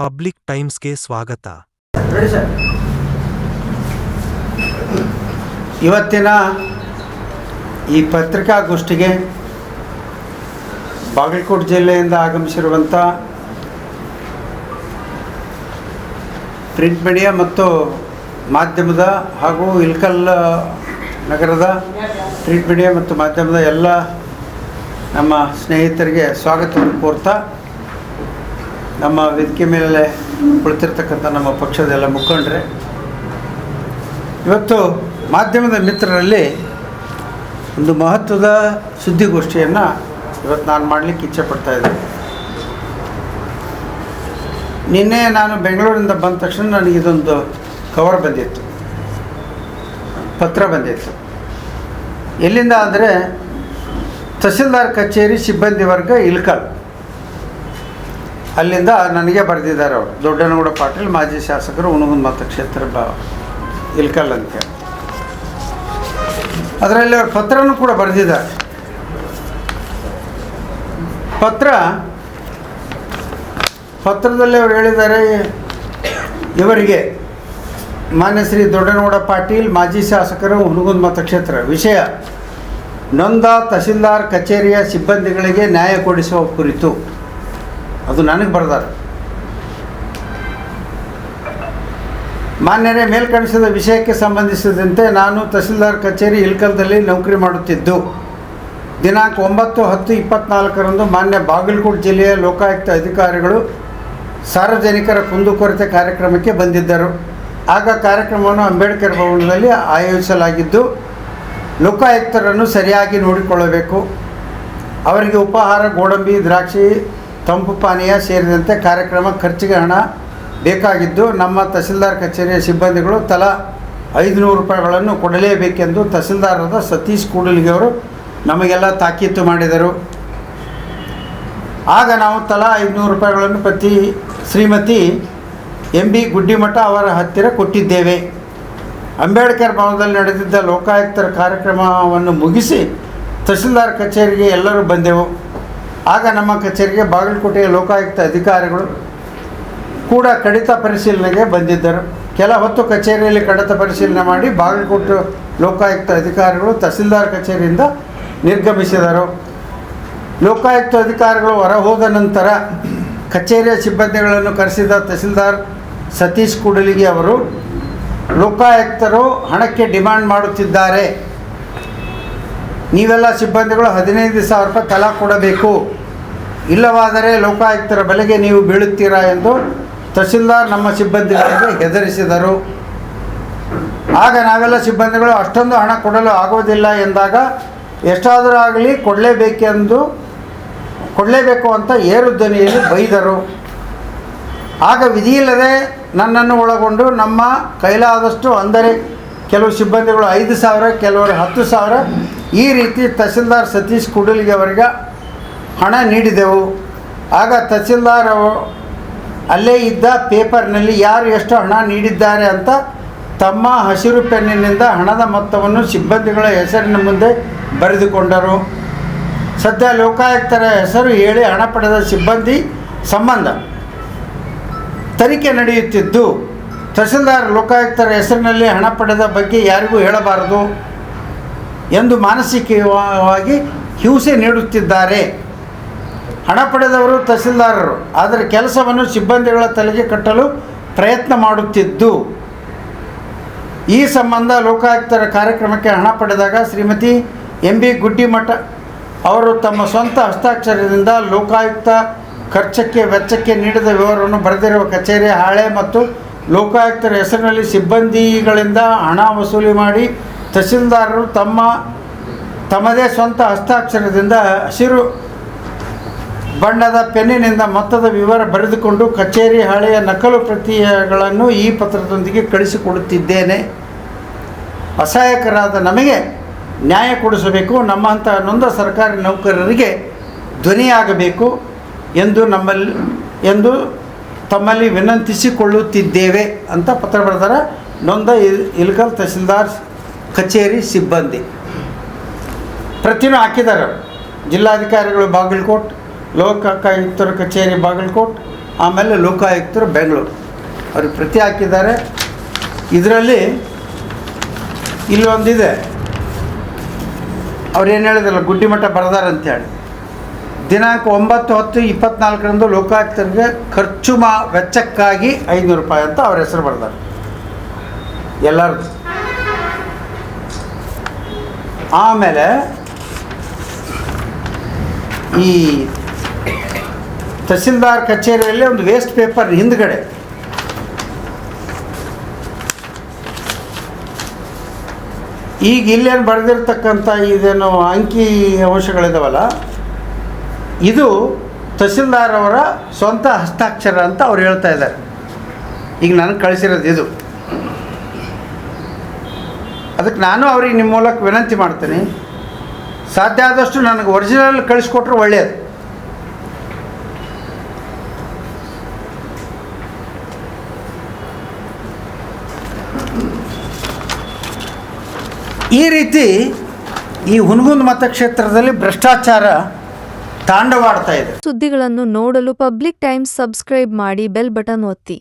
Public ಟೈಮ್ಸ್ಗೆ ಸ್ವಾಗತ. ಇವತ್ತಿನ ಈ ಪತ್ರಿಕಾಗೋಷ್ಠಿಗೆ ಬಾಗಲಕೋಟೆ ಜಿಲ್ಲೆಯಿಂದ ಆಗಮಿಸಿರುವಂಥ ಪ್ರಿಂಟ್ ಮೀಡಿಯಾ ಮತ್ತು ಮಾಧ್ಯಮದ ಹಾಗೂ ಇಳಕಲ್ ನಗರದ ಪ್ರಿಂಟ್ ಮೀಡಿಯಾ ಮತ್ತು ಮಾಧ್ಯಮದ ಎಲ್ಲ ನಮ್ಮ ಸ್ನೇಹಿತರಿಗೆ ಸ್ವಾಗತವನ್ನು ಕೋರ್ತಾ, ನಮ್ಮ ವೇದಿಕೆ ಮೇಲೆ ಕುಳಿತಿರ್ತಕ್ಕಂಥ ನಮ್ಮ ಪಕ್ಷದ ಎಲ್ಲ ಮುಖಂಡರೇ, ಇವತ್ತು ಮಾಧ್ಯಮದ ಮಿತ್ರರಲ್ಲಿ ಒಂದು ಮಹತ್ವದ ಸುದ್ದಿಗೋಷ್ಠಿಯನ್ನು ಇವತ್ತು ನಾನು ಮಾಡಲಿಕ್ಕೆ ಇಚ್ಛೆಪಡ್ತಾ ಇದ್ದೀನಿ. ನಿನ್ನೆ ನಾನು ಬೆಂಗಳೂರಿಂದ ಬಂದ ತಕ್ಷಣ ನನಗಿದೊಂದು ಕವರ್ ಬಂದಿತ್ತು, ಪತ್ರ ಬಂದಿತ್ತು. ಎಲ್ಲಿಂದ ಅಂದರೆ ತಹಸೀಲ್ದಾರ್ ಕಚೇರಿ ಸಿಬ್ಬಂದಿ ವರ್ಗ ಇಳಕಲ್, ಅಲ್ಲಿಂದ ನನಗೆ ಬರೆದಿದ್ದಾರೆ. ಅವರು ದೊಡ್ಡನಗೌಡ ಪಾಟೀಲ್, ಮಾಜಿ ಶಾಸಕರು, ಹುಣಗುಂದ ಮತಕ್ಷೇತ್ರ ಇಳಕಲ್ ಅಂತೇಳಿ. ಅದರಲ್ಲಿ ಅವ್ರ ಪತ್ರನೂ ಕೂಡ ಬರೆದಿದ್ದಾರೆ. ಪತ್ರದಲ್ಲಿ ಅವರು ಹೇಳಿದ್ದಾರೆ, ಇವರಿಗೆ ಮಾನ್ಯ ಶ್ರೀ ದೊಡ್ಡನಗೌಡ ಪಾಟೀಲ್, ಮಾಜಿ ಶಾಸಕರು, ಹುಣಗುಂದ ಮತಕ್ಷೇತ್ರ, ವಿಷಯ ನೊಂದ ತಹಸೀಲ್ದಾರ್ ಕಚೇರಿಯ ಸಿಬ್ಬಂದಿಗಳಿಗೆ ನ್ಯಾಯ ಕೊಡಿಸುವ ಕುರಿತು. ಅದು ನನಗೆ ಬರೆದಾರೆ. ಮಾನ್ಯರೇ, ಮೇಲ್ಕಣಿಸಿದ ವಿಷಯಕ್ಕೆ ಸಂಬಂಧಿಸಿದಂತೆ ನಾನು ತಹಸೀಲ್ದಾರ್ ಕಚೇರಿ ಇಳಕಲ್ದಲ್ಲಿ ನೌಕರಿ ಮಾಡುತ್ತಿದ್ದು, ದಿನಾಂಕ 9/10/24 ಮಾನ್ಯ ಬಾಗಲಕೋಟೆ ಜಿಲ್ಲೆಯ ಲೋಕಾಯುಕ್ತ ಅಧಿಕಾರಿಗಳು ಸಾರ್ವಜನಿಕರ ಕುಂದುಕೊರತೆ ಕಾರ್ಯಕ್ರಮಕ್ಕೆ ಬಂದಿದ್ದರು. ಆಗ ಕಾರ್ಯಕ್ರಮವನ್ನು ಅಂಬೇಡ್ಕರ್ ಭವನದಲ್ಲಿ ಆಯೋಜಿಸಲಾಗಿದ್ದು, ಲೋಕಾಯುಕ್ತರನ್ನು ಸರಿಯಾಗಿ ನೋಡಿಕೊಳ್ಳಬೇಕು, ಅವರಿಗೆ ಉಪಹಾರ, ಗೋಡಂಬಿ, ದ್ರಾಕ್ಷಿ, ತಂಪು ಪಾನೀಯ ಸೇರಿದಂತೆ ಕಾರ್ಯಕ್ರಮ ಖರ್ಚಿಗೆ ಹಣ ಬೇಕಾಗಿದ್ದು, ನಮ್ಮ ತಹಸೀಲ್ದಾರ್ ಕಚೇರಿಯ ಸಿಬ್ಬಂದಿಗಳು ತಲಾ 500 ರೂಪಾಯಿಗಳನ್ನು ಕೊಡಲೇಬೇಕೆಂದು ತಹಸೀಲ್ದಾರರಾದ ಸತೀಶ್ ಕೂಡಲಿಗೆ ಅವರು ನಮಗೆಲ್ಲ ತಾಕೀತು ಮಾಡಿದರು. ಆಗ ನಾವು ತಲಾ 500 ರೂಪಾಯಿಗಳನ್ನು ಶ್ರೀಮತಿ MB ಗುಡ್ಡಿಮಠ ಅವರ ಹತ್ತಿರ ಕೊಟ್ಟಿದ್ದೇವೆ. ಅಂಬೇಡ್ಕರ್ ಭವನದಲ್ಲಿ ನಡೆದಿದ್ದ ಲೋಕಾಯುಕ್ತರ ಕಾರ್ಯಕ್ರಮವನ್ನು ಮುಗಿಸಿ ತಹಸೀಲ್ದಾರ್ ಕಚೇರಿಗೆ ಎಲ್ಲರೂ ಬಂದೆವು. ಆಗ ನಮ್ಮ ಕಚೇರಿಗೆ ಬಾಗಲಕೋಟೆಯ ಲೋಕಾಯುಕ್ತ ಅಧಿಕಾರಿಗಳು ಕೂಡ ಕಡಿತ ಪರಿಶೀಲನೆಗೆ ಬಂದಿದ್ದರು. ಕೆಲ ಹೊತ್ತು ಕಚೇರಿಯಲ್ಲಿ ಕಡಿತ ಪರಿಶೀಲನೆ ಮಾಡಿ ಬಾಗಲಕೋಟೆ ಲೋಕಾಯುಕ್ತ ಅಧಿಕಾರಿಗಳು ತಹಸೀಲ್ದಾರ್ ಕಚೇರಿಯಿಂದ ನಿರ್ಗಮಿಸಿದರು. ಲೋಕಾಯುಕ್ತ ಅಧಿಕಾರಿಗಳು ಹೊರಹೋದ ನಂತರ ಕಚೇರಿಯ ಸಿಬ್ಬಂದಿಗಳನ್ನು ಕರೆಸಿದ ತಹಸೀಲ್ದಾರ್ ಸತೀಶ್ ಕೂಡಲಿಗೆ ಅವರು, ಲೋಕಾಯುಕ್ತರು ಹಣಕ್ಕೆ ಡಿಮ್ಯಾಂಡ್ ಮಾಡುತ್ತಿದ್ದಾರೆ, ನೀವೆಲ್ಲ ಸಿಬ್ಬಂದಿಗಳು 15,000 ರೂಪಾಯಿ ತಲಾ ಕೊಡಬೇಕು, ಇಲ್ಲವಾದರೆ ಲೋಕಾಯುಕ್ತರ ಬಲೆಗೆ ನೀವು ಬೀಳುತ್ತೀರಾ ಎಂದು ತಹಸೀಲ್ದಾರ್ ನಮ್ಮ ಸಿಬ್ಬಂದಿಗಳಿಗೆ ಹೆದರಿಸಿದರು. ಆಗ ನಾವೆಲ್ಲ ಸಿಬ್ಬಂದಿಗಳು ಅಷ್ಟೊಂದು ಹಣ ಕೊಡಲು ಆಗೋದಿಲ್ಲ ಎಂದಾಗ, ಎಷ್ಟಾದರೂ ಆಗಲಿ ಕೊಡಲೇಬೇಕು ಅಂತ ಏರು ಧ್ವನಿಯಲ್ಲಿ ಬೈದರು. ಆಗ ವಿಧಿಯಿಲ್ಲದೆ ನನ್ನನ್ನು ಒಳಗೊಂಡು ನಮ್ಮ ಕೈಲಾದಷ್ಟು, ಅಂದರೆ ಕೆಲವು ಸಿಬ್ಬಂದಿಗಳು 5,000, ಕೆಲವರು 10,000, ಈ ರೀತಿ ತಹಸೀಲ್ದಾರ್ ಸತೀಶ್ ಕೂಡಲಿಗೆ ಅವರಿಗೆ ಹಣ ನೀಡಿದೆವು. ಆಗ ತಹಸೀಲ್ದಾರ್ ಅಲ್ಲೇ ಇದ್ದ ಪೇಪರ್ನಲ್ಲಿ ಯಾರು ಎಷ್ಟು ಹಣ ನೀಡಿದ್ದಾರೆ ಅಂತ ತಮ್ಮ ಹಸಿರು ಪೆನ್ನಿನಿಂದ ಹಣದ ಮೊತ್ತವನ್ನು ಸಿಬ್ಬಂದಿಗಳ ಹೆಸರಿನ ಮುಂದೆ ಬರೆದುಕೊಂಡರು. ಸದ್ಯ ಲೋಕಾಯುಕ್ತರ ಹೆಸರು ಹೇಳಿ ಹಣ ಪಡೆದ ಸಿಬ್ಬಂದಿ ಸಂಬಂಧ ತನಿಖೆ ನಡೆಯುತ್ತಿದ್ದು, ತಹಸೀಲ್ದಾರ್ ಲೋಕಾಯುಕ್ತರ ಹೆಸರಿನಲ್ಲಿ ಹಣ ಪಡೆದ ಬಗ್ಗೆ ಯಾರಿಗೂ ಹೇಳಬಾರದು ಎಂದು ಮಾನಸಿಕವಾಗಿ ಹಿಂಸೆ ನೀಡುತ್ತಿದ್ದಾರೆ. ಹಣ ಪಡೆದವರು ತಹಸೀಲ್ದಾರರು, ಆದರೆ ಕೆಲಸವನ್ನು ಸಿಬ್ಬಂದಿಗಳ ತಲೆಗೆ ಕಟ್ಟಲು ಪ್ರಯತ್ನ ಮಾಡುತ್ತಿದ್ದು, ಈ ಸಂಬಂಧ ಲೋಕಾಯುಕ್ತರ ಕಾರ್ಯಕ್ರಮಕ್ಕೆ ಹಣ ಪಡೆದಾಗ ಶ್ರೀಮತಿ MB ಗುಡ್ಡಿಮಠ ಅವರು ತಮ್ಮ ಸ್ವಂತ ಹಸ್ತಾಕ್ಷರದಿಂದ ಲೋಕಾಯುಕ್ತ ಖರ್ಚಕ್ಕೆ ವೆಚ್ಚಕ್ಕೆ ನೀಡಿದ ವಿವರವನ್ನು ಬರೆದಿರುವ ಕಚೇರಿಯ ಹಾಳೆ ಮತ್ತು ಲೋಕಾಯುಕ್ತರ ಹೆಸರಿನಲ್ಲಿ ಸಿಬ್ಬಂದಿಗಳಿಂದ ಹಣ ವಸೂಲಿ ಮಾಡಿ ತಹಸೀಲ್ದಾರರು ತಮ್ಮದೇ ಸ್ವಂತ ಹಸ್ತಾಕ್ಷರದಿಂದ ಹಸಿರು ಬಣ್ಣದ ಪೆನ್ನಿನಿಂದ ಮೊತ್ತದ ವಿವರ ಬರೆದುಕೊಂಡು ಕಚೇರಿ ಹಾಳೆಯ ನಕಲು ಪ್ರತಿಗಳನ್ನು ಈ ಪತ್ರದೊಂದಿಗೆ ಕಳಿಸಿಕೊಡುತ್ತಿದ್ದೇನೆ. ಅಸಹಾಯಕರಾದ ನಮಗೆ ನ್ಯಾಯ ಕೊಡಿಸಬೇಕು, ನಮ್ಮಂಥ ನೊಂದ ಸರ್ಕಾರಿ ನೌಕರರಿಗೆ ಧ್ವನಿಯಾಗಬೇಕು ಎಂದು ತಮ್ಮಲ್ಲಿ ವಿನಂತಿಸಿಕೊಳ್ಳುತ್ತಿದ್ದೇವೆ ಅಂತ ಪತ್ರ ಬರೆದಾರ ನೊಂದ ಇಳಕಲ್ ತಹಸೀಲ್ದಾರ್ ಕಚೇರಿ ಸಿಬ್ಬಂದಿ. ಪ್ರತಿನೂ ಹಾಕಿದ್ದಾರೆ. ಜಿಲ್ಲಾಧಿಕಾರಿಗಳು ಬಾಗಲಕೋಟೆ, ಲೋಕಾಯುಕ್ತರ ಕಚೇರಿ ಬಾಗಲಕೋಟೆ ಆಮೇಲೆ ಲೋಕಾಯುಕ್ತರು ಬೆಂಗಳೂರು ಅವ್ರಿಗೆ ಪ್ರತಿ ಹಾಕಿದ್ದಾರೆ. ಇದರಲ್ಲಿ ಇಲ್ಲೊಂದಿದೆ, ಅವ್ರು ಏನು ಹೇಳಿದ್ರಲ್ಲ ಗುಡ್ಡಿಮಠ ಬರೆದಾರೆ ಅಂತೇಳಿ. ದಿನಾಂಕ 9/10/24 ಲೋಕಾಯುಕ್ತರಿಗೆ ಖರ್ಚು ವೆಚ್ಚಕ್ಕಾಗಿ 500 ರೂಪಾಯಿ ಅಂತ ಅವ್ರ ಹೆಸರು ಬರೆದಾರೆ ಎಲ್ಲರದು. ಆಮೇಲೆ ಈ ತಹಸೀಲ್ದಾರ್ ಕಚೇರಿಯಲ್ಲಿ ಒಂದು ವೇಸ್ಟ್ ಪೇಪರ್ ಹಿಂದ್ಗಡೆ ಈಗ ಇಲ್ಲೇನು ಬರೆದಿರ್ತಕ್ಕಂಥ ಇದೇನು ಅಂಕಿ ಅಂಶಗಳಿದಾವಲ್ಲ, ಇದು ತಹಸೀಲ್ದಾರ್ ಅವರ ಸ್ವಂತ ಹಸ್ತಾಕ್ಷರ ಅಂತ ಅವ್ರು ಹೇಳ್ತಾ ಇದ್ದಾರೆ. ಈಗ ನನಗೆ ಕಳಿಸಿರೋದು ಇದು. ಅದಕ್ಕೆ ನಾನು ಅವ್ರಿಗೆ ನಿಮ್ಮ ಮೂಲಕ ವಿನಂತಿ ಮಾಡ್ತೀನಿ, ಸಾಧ್ಯ ಆದಷ್ಟು ನನಗೆ ಒರಿಜಿನಲ್ ಕಳಿಸ್ಕೊಟ್ರೆ ಒಳ್ಳೆಯದು. ಈ ರೀತಿ ಈ ಹುನಗುಂದ ಮತಕ್ಷೇತ್ರದಲ್ಲಿ ಭ್ರಷ್ಟಾಚಾರ ತಾಂಡವಾಡ್ತಾ ಇದೆ. ಸುದ್ದಿಗಳನ್ನು ನೋಡಲು ಪಬ್ಲಿಕ್ ಟೈಮ್ಸ್ ಸಬ್ಸ್ಕ್ರೈಬ್ ಮಾಡಿ, ಬೆಲ್ ಬಟನ್ ಒತ್ತಿ.